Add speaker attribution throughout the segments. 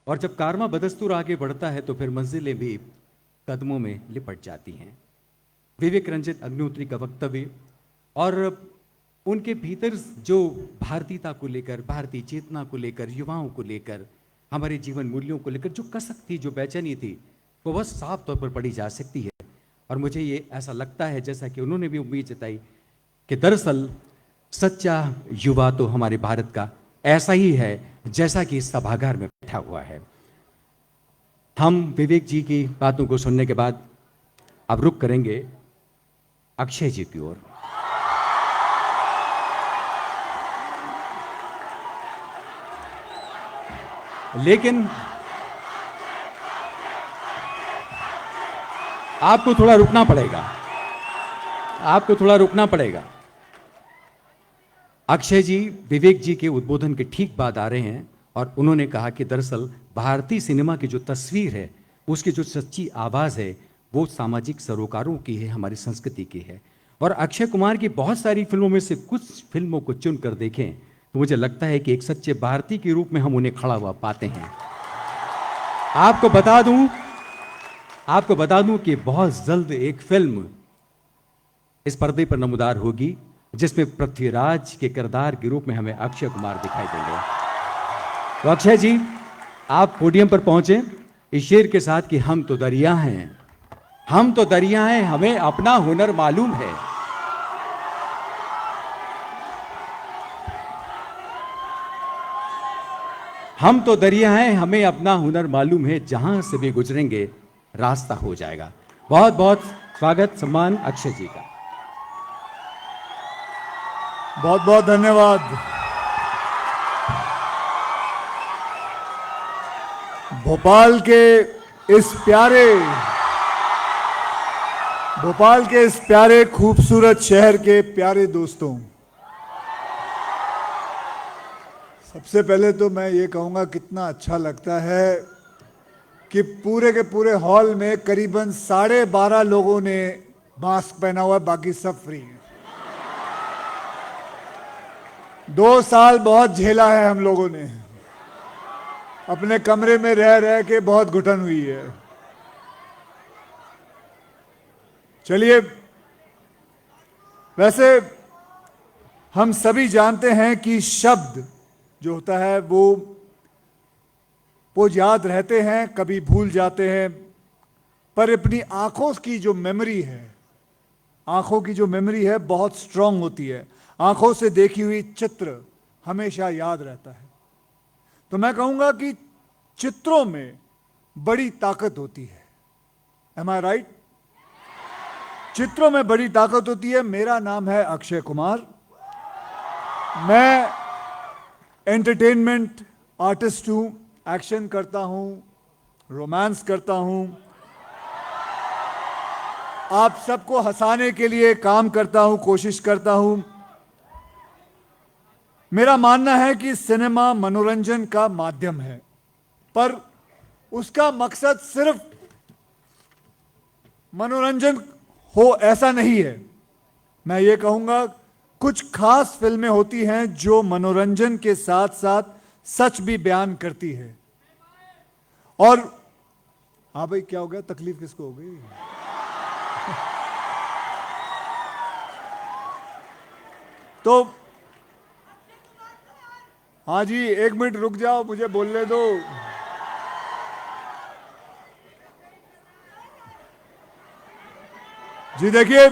Speaker 1: और जब कारवां बदस्तूर आगे बढ़ता है तो फिर मंजिलें भी कदमों में लिपट जाती हैं। विवेक रंजित अग्निहोत्री का वक्तव्य और उनके भीतर जो भारतीयता को लेकर, भारतीय चेतना को लेकर, युवाओं को लेकर, हमारे जीवन मूल्यों को लेकर जो कसक थी, जो बेचैनी थी, वो बस साफ तौर पर पढ़ी जा सकती है। और मुझे ये ऐसा लगता है, जैसा कि उन्होंने भी उम्मीद जताई, कि दरअसल सच्चा युवा तो हमारे भारत का ऐसा ही है जैसा कि इस सभागार में बैठा हुआ है। हम विवेक जी की बातों को सुनने के बाद अब रुक करेंगे अक्षय जी की ओर। लेकिन आपको थोड़ा रुकना पड़ेगा, आपको थोड़ा रुकना पड़ेगा। अक्षय जी विवेक जी के उद्बोधन के ठीक बाद आ रहे हैं और उन्होंने कहा कि दरअसल भारतीय सिनेमा की जो तस्वीर है, उसकी जो सच्ची आवाज़ है, वो सामाजिक सरोकारों की है, हमारी संस्कृति की है। और अक्षय कुमार की बहुत सारी फिल्मों में से कुछ फिल्मों को चुनकर देखें तो मुझे लगता है कि एक सच्चे भारतीय के रूप में हम उन्हें खड़ा हुआ पाते हैं। आपको बता दूं कि बहुत जल्द एक फिल्म इस पर्दे पर नमूदार होगी जिसमें पृथ्वीराज के किरदार के रूप में हमें अक्षय कुमार दिखाई देंगे। तो अक्षय जी, आप पोडियम पर पहुंचे इस शेर के साथ कि हम तो दरिया हैं, हम तो दरिया हैं, हमें अपना हुनर मालूम है। हम तो दरिया हैं, हमें अपना हुनर मालूम है, जहां से भी गुजरेंगे रास्ता हो जाएगा। बहुत बहुत स्वागत, सम्मान अक्षय जी का।
Speaker 2: बहुत बहुत धन्यवाद। भोपाल के इस प्यारे खूबसूरत शहर के प्यारे दोस्तों, सबसे पहले तो मैं ये कहूँगा कितना अच्छा लगता है कि पूरे के पूरे हॉल में करीबन 12.5 लोगों ने मास्क पहना हुआ है, बाकी सब फ्री हैं। 2 साल बहुत झेला है हम लोगों ने, अपने कमरे में रह रह के बहुत घुटन हुई है। चलिए, वैसे हम सभी जानते हैं कि शब्द जो होता है वो याद रहते हैं, कभी भूल जाते हैं, पर अपनी आंखों की जो मेमोरी है बहुत स्ट्रांग होती है। आंखों से देखी हुई चित्र हमेशा याद रहता है। तो मैं कहूंगा कि चित्रों में बड़ी ताकत होती है। एम आई राइट? चित्रों में बड़ी ताकत होती है। मेरा नाम है अक्षय कुमार, मैं एंटरटेनमेंट आर्टिस्ट हूं, एक्शन करता हूं, रोमांस करता हूं, आप सबको हंसाने के लिए काम करता हूं, कोशिश करता हूं। मेरा मानना है कि सिनेमा मनोरंजन का माध्यम है, पर उसका मकसद सिर्फ मनोरंजन हो ऐसा नहीं है। मैं ये कहूंगा कुछ खास फिल्में होती हैं जो मनोरंजन के साथ साथ सच भी बयान करती है। और हाँ भाई, क्या हो गया? तकलीफ किसको हो गई? तो हाँ जी, 1 मिनट रुक जाओ, मुझे बोलने दो। जी देखिए,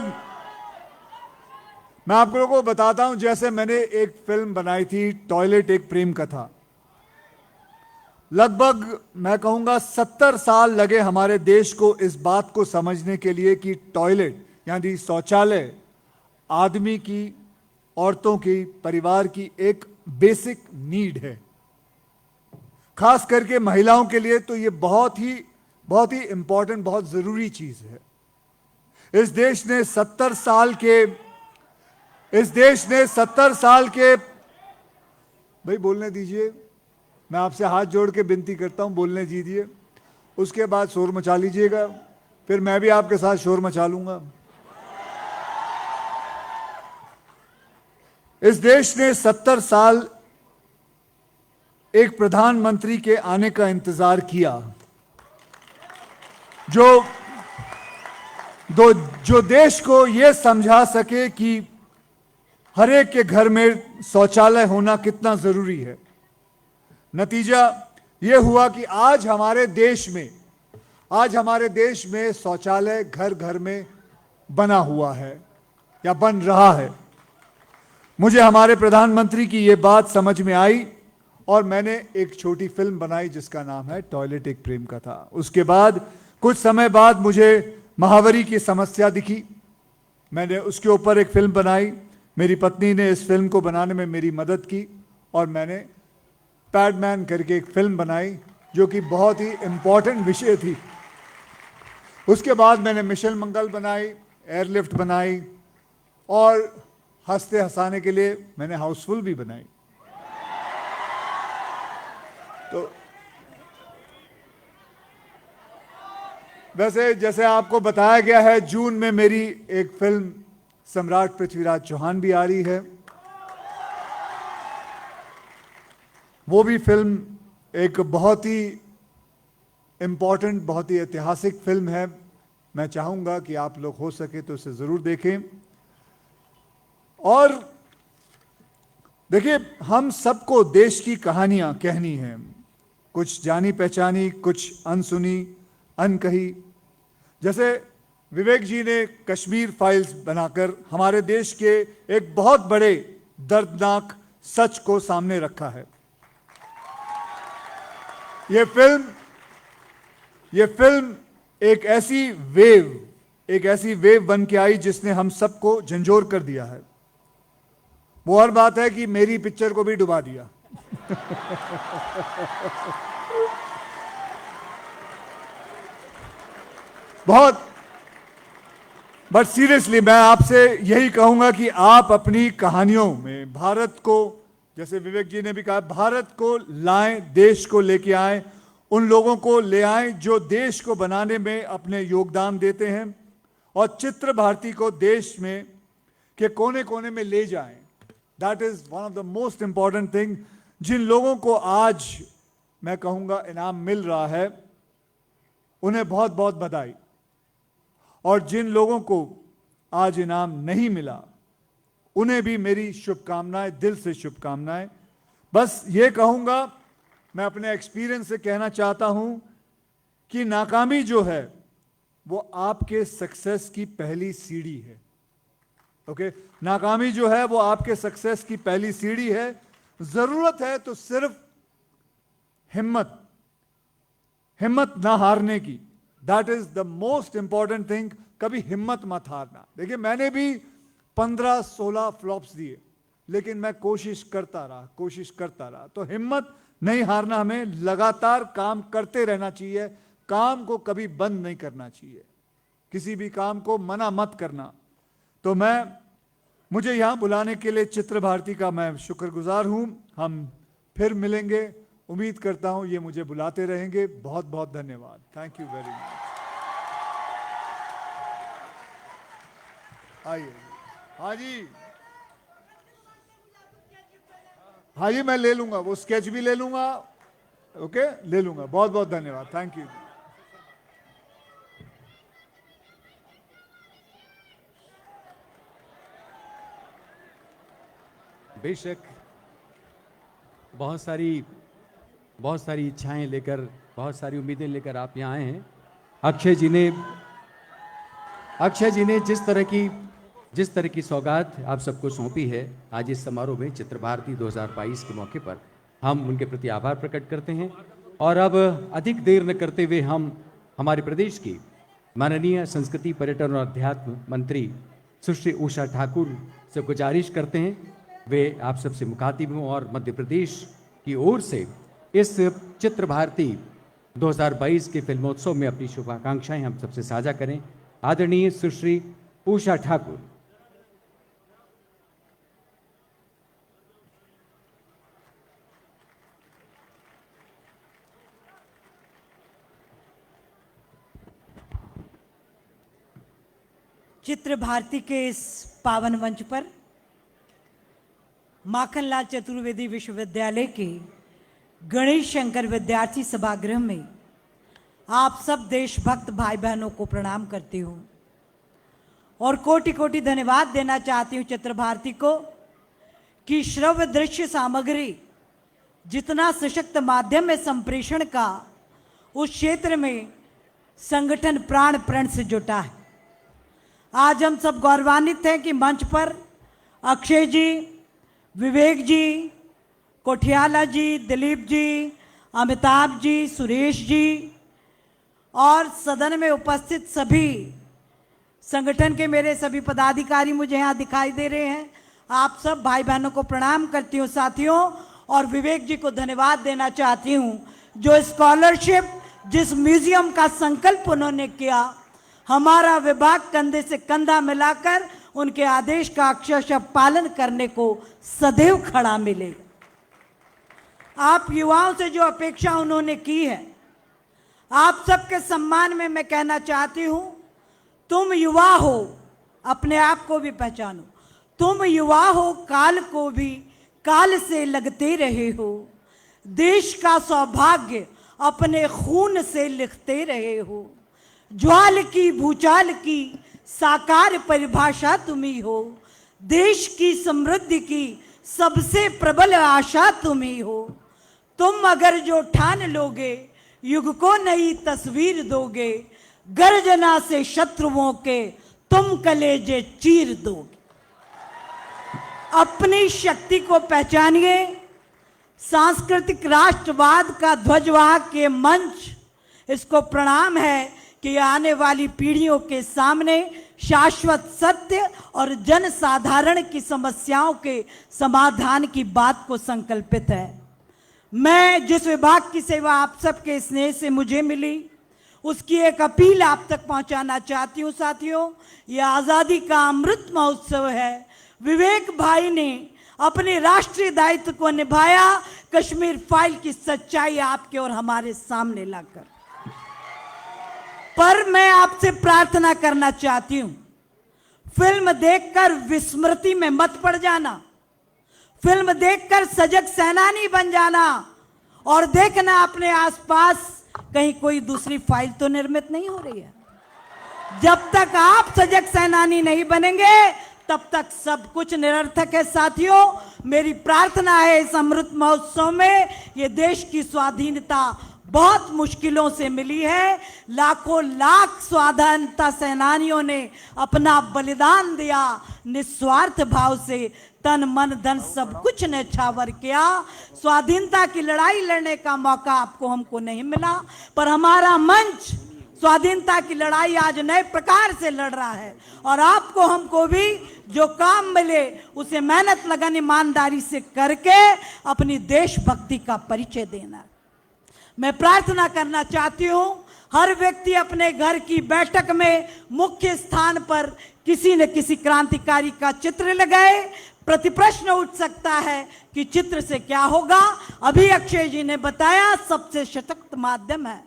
Speaker 2: मैं आप लोगों को बताता हूं, जैसे मैंने एक फिल्म बनाई थी टॉयलेट एक प्रेम कथा। लगभग मैं कहूंगा 70 साल लगे हमारे देश को इस बात को समझने के लिए कि टॉयलेट यानी शौचालय आदमी की, औरतों की, परिवार की एक बेसिक नीड है। खास करके महिलाओं के लिए तो ये बहुत ही इंपॉर्टेंट, बहुत जरूरी चीज है। इस देश ने 70 साल के भाई बोलने दीजिए, मैं आपसे हाथ जोड़ के विनती करता हूं, बोलने दीजिए। उसके बाद शोर मचा लीजिएगा, फिर मैं भी आपके साथ शोर मचा लूंगा। इस देश ने 70 साल एक प्रधानमंत्री के आने का इंतजार किया जो देश को यह समझा सके कि हर एक के घर में शौचालय होना कितना जरूरी है। नतीजा यह हुआ कि आज हमारे देश में शौचालय घर घर में बना हुआ है या बन रहा है। मुझे हमारे प्रधानमंत्री की यह बात समझ में आई और मैंने एक छोटी फिल्म बनाई जिसका नाम है टॉयलेट एक प्रेम कथा। उसके बाद कुछ समय बाद मुझे महावरी की समस्या दिखी, मैंने उसके ऊपर एक फिल्म बनाई। मेरी पत्नी ने इस फिल्म को बनाने में मेरी मदद की और मैंने पैडमैन करके एक फिल्म बनाई जो कि बहुत ही इंपॉर्टेंट विषय थी। उसके बाद मैंने मिशन मंगल बनाई, एयरलिफ्ट बनाई और हंसते हंसाने के लिए मैंने हाउसफुल भी बनाई। तो वैसे जैसे आपको बताया गया है, जून में मेरी एक फिल्म सम्राट पृथ्वीराज चौहान भी आ रही है। वो भी फिल्म एक बहुत ही इंपॉर्टेंट, बहुत ही ऐतिहासिक फिल्म है। मैं चाहूंगा कि आप लोग हो सके तो उसे जरूर देखें। और देखिए, हम सबको देश की कहानियां कहनी है, कुछ जानी पहचानी, कुछ अनसुनी, अनकही। जैसे विवेक जी ने कश्मीर फाइल्स बनाकर हमारे देश के एक बहुत बड़े दर्दनाक सच को सामने रखा है। यह फिल्म एक ऐसी वेव बन के आई जिसने हम सबको झंझोर कर दिया है। वो और बात है कि मेरी पिक्चर को भी डुबा दिया। बट सीरियसली मैं आपसे यही कहूंगा कि आप अपनी कहानियों में भारत को, जैसे विवेक जी ने भी कहा, भारत को लाएं, देश को लेके आएं, उन लोगों को ले आएं जो देश को बनाने में अपने योगदान देते हैं और चित्र भारती को देश में के कोने कोने में ले जाएं। That is one of the most important thing. जिन लोगों को आज मैं कहूंगा इनाम मिल रहा है, उन्हें बहुत बहुत बधाई। और जिन लोगों को आज इनाम नहीं मिला, उन्हें भी मेरी शुभकामनाएं, दिल से शुभकामनाएं। बस ये कहूंगा, मैं अपने एक्सपीरियंस से कहना चाहता हूं कि नाकामी जो है वो आपके सक्सेस की पहली सीढ़ी है। ओके, नाकामी जो है वो आपके सक्सेस की पहली सीढ़ी है। जरूरत है तो सिर्फ हिम्मत ना हारने की। That is the most important thing. कभी हिम्मत मत हारना। देखिए, मैंने भी 15-16 फ्लॉप्स दिए, लेकिन मैं कोशिश करता रहा। तो हिम्मत नहीं हारना, हमें लगातार काम करते रहना चाहिए। काम को कभी बंद नहीं करना चाहिए, किसी भी काम को मना मत करना। तो मुझे यहां बुलाने के लिए चित्र भारती का मैं शुक्रगुजार हूं। हम फिर मिलेंगे, उम्मीद करता हूं ये मुझे बुलाते रहेंगे। बहुत बहुत धन्यवाद। Thank you very much. आइए। हाँ जी, मैं ले लूंगा, वो स्केच भी ले लूंगा। ओके, ले लूंगा। बहुत बहुत धन्यवाद। Thank you.
Speaker 1: बेशक बहुत सारी इच्छाएं लेकर, बहुत सारी उम्मीदें लेकर आप यहाँ आए हैं। अक्षय जी ने जिस तरह की सौगात आप सबको सौंपी है आज इस समारोह में, चित्र भारती 2022 के मौके पर, हम उनके प्रति आभार प्रकट करते हैं। और अब अधिक देर न करते हुए हम हमारे प्रदेश की माननीय संस्कृति, पर्यटन और अध्यात्म मंत्री सुश्री उषा ठाकुर से गुजारिश करते हैं वे आप सबसे मुखातिब हों और मध्य प्रदेश की ओर से इस चित्र भारती 2022 के फिल्मोत्सव में अपनी शुभाकांक्षाएं हम सबसे साझा करें। आदरणीय सुश्री उषा ठाकुर।
Speaker 3: चित्र भारती के इस पावन मंच पर माखनलाल चतुर्वेदी विश्वविद्यालय के गणेश शंकर विद्यार्थी सभागृह में आप सब देशभक्त भाई बहनों को प्रणाम करती हूँ और कोटि कोटि धन्यवाद देना चाहती हूँ चित्र भारती को कि श्रव्य दृश्य सामग्री जितना सशक्त माध्यम में संप्रेषण का उस क्षेत्र में संगठन प्राण प्रण से जुटा है। आज हम सब गौरवान्वित हैं कि मंच पर अक्षय जी, विवेक जी, कोठियाला जी, दिलीप जी, अमिताभ जी, सुरेश जी और सदन में उपस्थित सभी संगठन के मेरे सभी पदाधिकारी मुझे यहाँ दिखाई दे रहे हैं। आप सब भाई बहनों को प्रणाम करती हूँ साथियों, और विवेक जी को धन्यवाद देना चाहती हूँ जो स्कॉलरशिप, जिस म्यूजियम का संकल्प उन्होंने किया, हमारा विभाग कंधे से कंधा मिलाकर उनके आदेश का अक्षरशः पालन करने को सदैव खड़ा मिलेगा। आप युवाओं से जो अपेक्षा उन्होंने की है, आप सबके सम्मान में मैं कहना चाहती हूं, तुम युवा हो, अपने आप को भी पहचानो। तुम युवा हो, काल को भी काल से लगते रहे हो, देश का सौभाग्य अपने खून से लिखते रहे हो, ज्वाल की भूचाल की साकार परिभाषा तुम ही हो, देश की समृद्धि की सबसे प्रबल आशा तुम ही हो। तुम अगर जो ठान लोगे, युग को नई तस्वीर दोगे, गर्जना से शत्रुओं के तुम कलेजे चीर दोगे। अपनी शक्ति को पहचानिए। सांस्कृतिक राष्ट्रवाद का ध्वजवाहक ये मंच, इसको प्रणाम है कि आने वाली पीढ़ियों के सामने शाश्वत सत्य और जनसाधारण की समस्याओं के समाधान की बात को संकल्पित है। मैं जिस विभाग की सेवा आप सबके स्नेह से मुझे मिली, उसकी एक अपील आप तक पहुंचाना चाहती हूं साथियों। यह आज़ादी का अमृत महोत्सव है। विवेक भाई ने अपने राष्ट्रीय दायित्व को निभाया, कश्मीर फाइल की सच्चाई आपके और हमारे सामने लाकर। पर मैं आपसे प्रार्थना करना चाहती हूं, फिल्म देखकर विस्मृति में मत पड़ जाना, फिल्म देखकर सजग सेनानी बन जाना और देखना अपने आसपास कहीं कोई दूसरी फाइल तो निर्मित नहीं हो रही है। जब तक आप सजग सेनानी नहीं बनेंगे तब तक सब कुछ निरर्थक है साथियों। मेरी प्रार्थना है इस अमृत महोत्सव में, ये देश की स्वाधीनता बहुत मुश्किलों से मिली है। लाखों लाख स्वाधीनता सेनानियों ने अपना बलिदान दिया, निस्वार्थ भाव से तन मन धन सब कुछ न्यौछावर किया। स्वाधीनता की लड़ाई लड़ने का मौका आपको हमको नहीं मिला, पर हमारा मंच स्वाधीनता की लड़ाई आज नए प्रकार से लड़ रहा है और आपको हमको भी जो काम मिले उसे मेहनत लगन ईमानदारी से करके अपनी देशभक्ति का परिचय देना। मैं प्रार्थना करना चाहती हूं, हर व्यक्ति अपने घर की बैठक में मुख्य स्थान पर किसी न किसी क्रांतिकारी का चित्र लगाए। प्रतिप्रश्न उठ सकता है कि चित्र से क्या होगा। अभी अक्षय जी ने बताया सबसे सशक्त माध्यम है।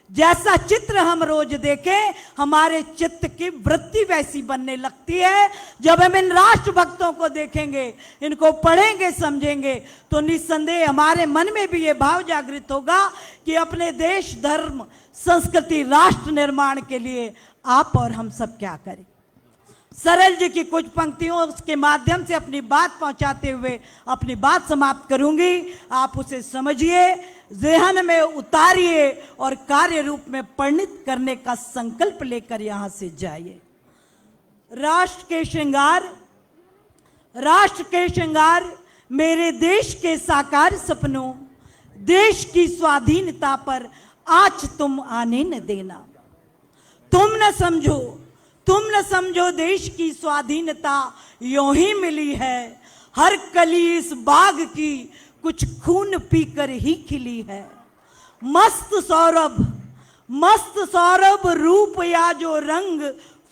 Speaker 3: जैसा चित्र हम रोज देखें, हमारे चित्त की वृत्ति वैसी बनने लगती है। जब हम इन राष्ट्रभक्तों को देखेंगे, इनको पढ़ेंगे, समझेंगे, तो निस्संदेह हमारे मन में भी ये भाव जागृत होगा कि अपने देश, धर्म, संस्कृति, राष्ट्र निर्माण के लिए आप और हम सब क्या करें। सरल जी की कुछ पंक्तियों के माध्यम से अपनी बात पहुंचाते हुए अपनी बात समाप्त करूंगी। आप उसे समझिए, ज़हन में उतारिए और कार्य रूप में परिणित करने का संकल्प लेकर यहां से जाइए। राष्ट्र के श्रृंगार, मेरे देश के साकार सपनों, देश की स्वाधीनता पर आज तुम आने न देना। तुम न समझो देश की स्वाधीनता यूं ही मिली है। हर कली इस बाग की कुछ खून पीकर ही खिली है। मस्त सौरभ रूप या जो रंग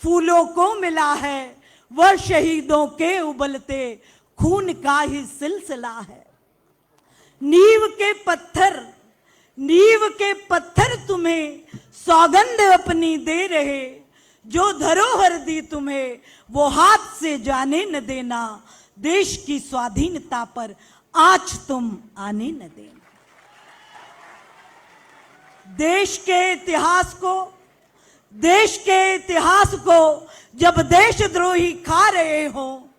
Speaker 3: फूलों को मिला है, वह शहीदों के उबलते खून का ही सिलसिला है। नींव के पत्थर तुम्हें सौगंध अपनी दे रहे, जो धरोहर दी तुम्हें वो हाथ से जाने न देना। देश की स्वाधीनता पर आज तुम आने न देना। देश के इतिहास को जब देशद्रोही खा रहे हो,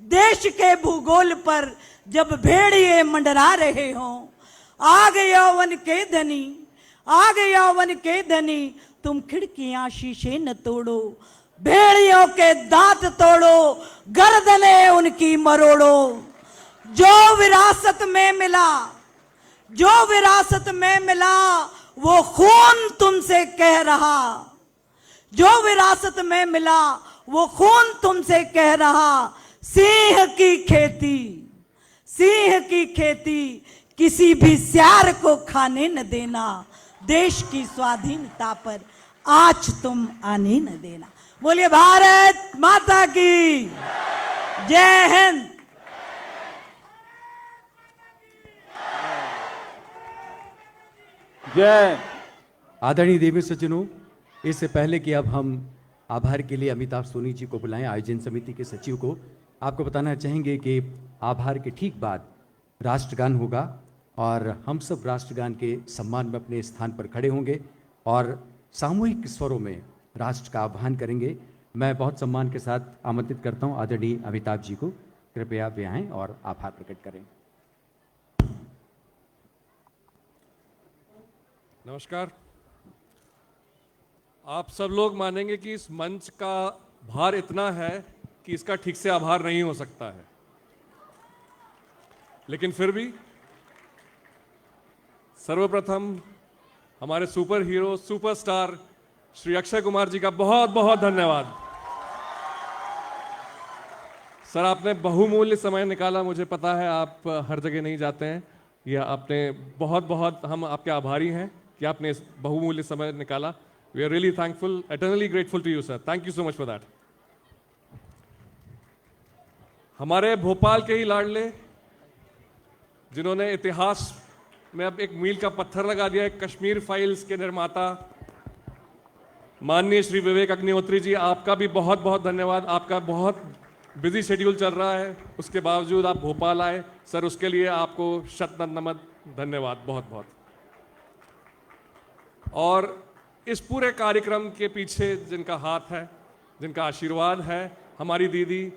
Speaker 3: देश के भूगोल पर जब भेड़िए मंडरा रहे हो, आग यौवन के धनी तुम खिड़कियां शीशे न तोड़ो, भेड़ियों के दांत तोड़ो, गर्दने उनकी मरोड़ो। जो विरासत में मिला वो खून तुमसे कह रहा, जो विरासत में मिला वो खून तुमसे कह रहा, सिंह की खेती किसी भी सियार को खाने न देना, देश की स्वाधीनता पर आँच तुम आने न देना। बोलिए भारत माता की जय हिंद।
Speaker 2: जय।
Speaker 1: आदरणीय देवी सज्जनों, इससे पहले कि अब हम आभार के लिए अमिताभ सोनी जी को बुलाएं, आयोजन समिति के सचिव को, आपको बताना चाहेंगे कि आभार के ठीक बाद राष्ट्रगान होगा और हम सब राष्ट्रगान के सम्मान में अपने स्थान पर खड़े होंगे और सामूहिक स्वरों में राष्ट्र का आह्वान करेंगे। मैं बहुत सम्मान के साथ आमंत्रित करता हूं आदरणीय अमिताभ जी को, कृपया वे आएं और आभार प्रकट करें।
Speaker 4: नमस्कार। आप सब लोग मानेंगे कि इस मंच का भार इतना है कि इसका ठीक से आभार नहीं हो सकता है, लेकिन फिर भी सर्वप्रथम हमारे super hero, superstar Shri Akshay Kumar ji का बहुत बहुत धन्यवाद। सर, आपने बहुमूल्य समय निकाला, मुझे पता है आप हर जगह नहीं जाते हैं, यह आपने बहुत हम आपके आभारी हैं कि आपने इस बहुमूल्य समय निकाला। We are really thankful, eternally grateful to you sir. Thank you so much for that. हमारे भोपाल के ही लाडले, जिन्होंने इतिहास में अब एक मील का पत्थर लगा दिया है, कश्मीर फाइल्स के निर्माता माननीय श्री विवेक अग्निहोत्री जी, आपका भी बहुत बहुत धन्यवाद। आपका बहुत बिजी शेड्यूल चल रहा है, उसके बावजूद आप भोपाल आए सर, उसके लिए आपको शत नमन धन्यवाद, बहुत बहुत। और इस पूरे कार्यक्रम के पीछे जिनका हाथ है, जिनका आशीर्वाद है, हमारी दीदी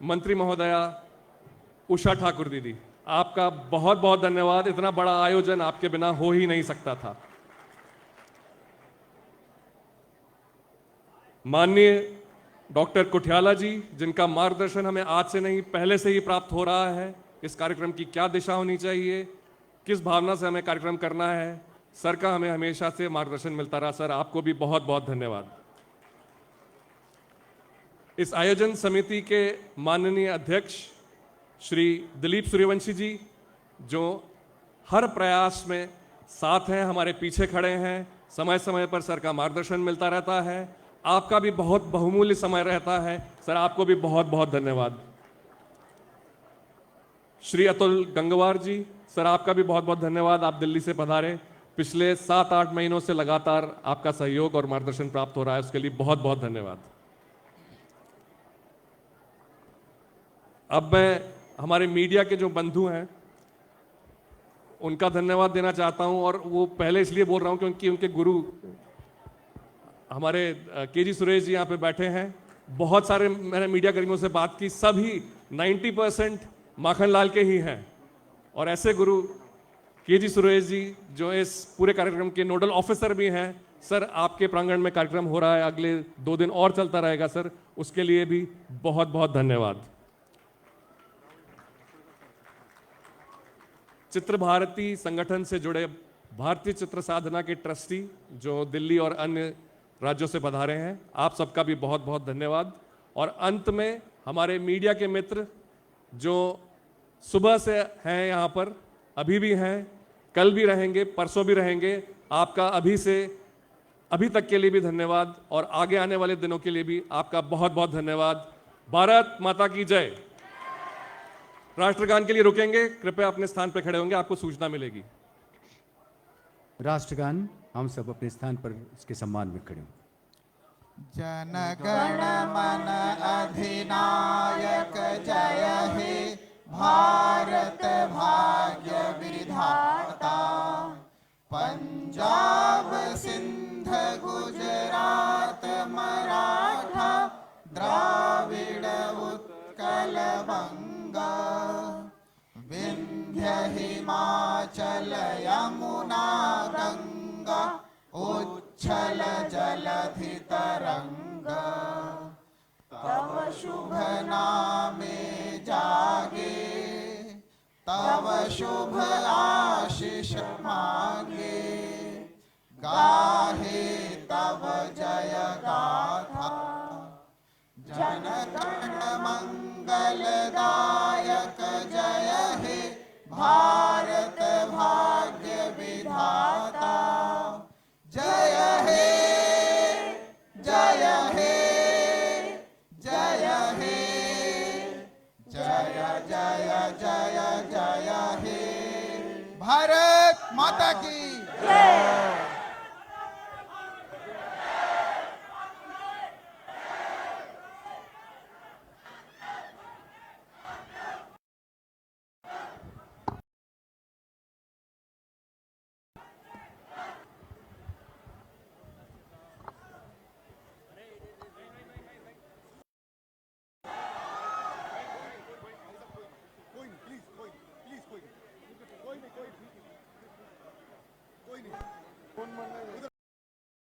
Speaker 4: मंत्री महोदया उषा ठाकुर दीदी, आपका बहुत बहुत धन्यवाद। इतना बड़ा आयोजन आपके बिना हो ही नहीं सकता था। माननीय डॉक्टर कुठियाला जी, जिनका मार्गदर्शन हमें आज से नहीं पहले से ही प्राप्त हो रहा है, इस कार्यक्रम की क्या दिशा होनी चाहिए, किस भावना से हमें कार्यक्रम करना है, सर का हमें हमेशा से मार्गदर्शन मिलता रहा। सर, आपको भी बहुत बहुत धन्यवाद। इस आयोजन समिति के माननीय अध्यक्ष श्री दिलीप सूर्यवंशी जी, जो हर प्रयास में साथ हैं, हमारे पीछे खड़े हैं, समय समय पर सर का मार्गदर्शन मिलता रहता है, आपका भी बहुत बहुमूल्य समय रहता है सर, आपको भी बहुत बहुत धन्यवाद। श्री अतुल गंगवार जी, सर आपका भी बहुत बहुत धन्यवाद। आप दिल्ली से पधारे, पिछले 7-8 महीनों से लगातार आपका सहयोग और मार्गदर्शन प्राप्त हो रहा है, उसके लिए बहुत बहुत धन्यवाद। अब मैं हमारे मीडिया के जो बंधु हैं उनका धन्यवाद देना चाहता हूं, और वो पहले इसलिए बोल रहा हूं क्योंकि उनके गुरु हमारे केजी सुरेश जी यहाँ पे बैठे हैं। बहुत सारे मैंने मीडिया कर्मियों से बात की, सभी 90% माखनलाल के ही हैं, और ऐसे गुरु केजी सुरेश जी जो इस पूरे कार्यक्रम के नोडल ऑफिसर भी हैं। सर, आपके प्रांगण में कार्यक्रम हो रहा है, अगले 2 दिन और चलता रहेगा सर, उसके लिए भी बहुत बहुत धन्यवाद। चित्र भारती संगठन से जुड़े भारतीय चित्र साधना के ट्रस्टी जो दिल्ली और अन्य राज्यों से पधारे हैं, आप सबका भी बहुत बहुत धन्यवाद। और अंत में हमारे मीडिया के मित्र जो सुबह से हैं यहाँ पर, अभी भी हैं, कल भी रहेंगे, परसों भी रहेंगे, आपका अभी तक के लिए भी धन्यवाद, और आगे आने वाले दिनों के लिए भी आपका बहुत बहुत धन्यवाद। भारत माता की जय। राष्ट्रगान के लिए रुकेंगे, कृपया अपने स्थान पर खड़े होंगे, आपको सूचना मिलेगी।
Speaker 1: राष्ट्रगान, हम सब अपने स्थान पर इसके सम्मान में खड़े हों।
Speaker 5: जनगण मन अधिनायक जय हे भारत भाग्य विधाता, पंजाब सिंध गुजरात मराठा द्राविड उत्कल बंगा विंध्य हिमाचल यमुना गंगा उच्छल जलधि तरंगा तव शुभ नामे जागे तव शुभ आशीष मांगे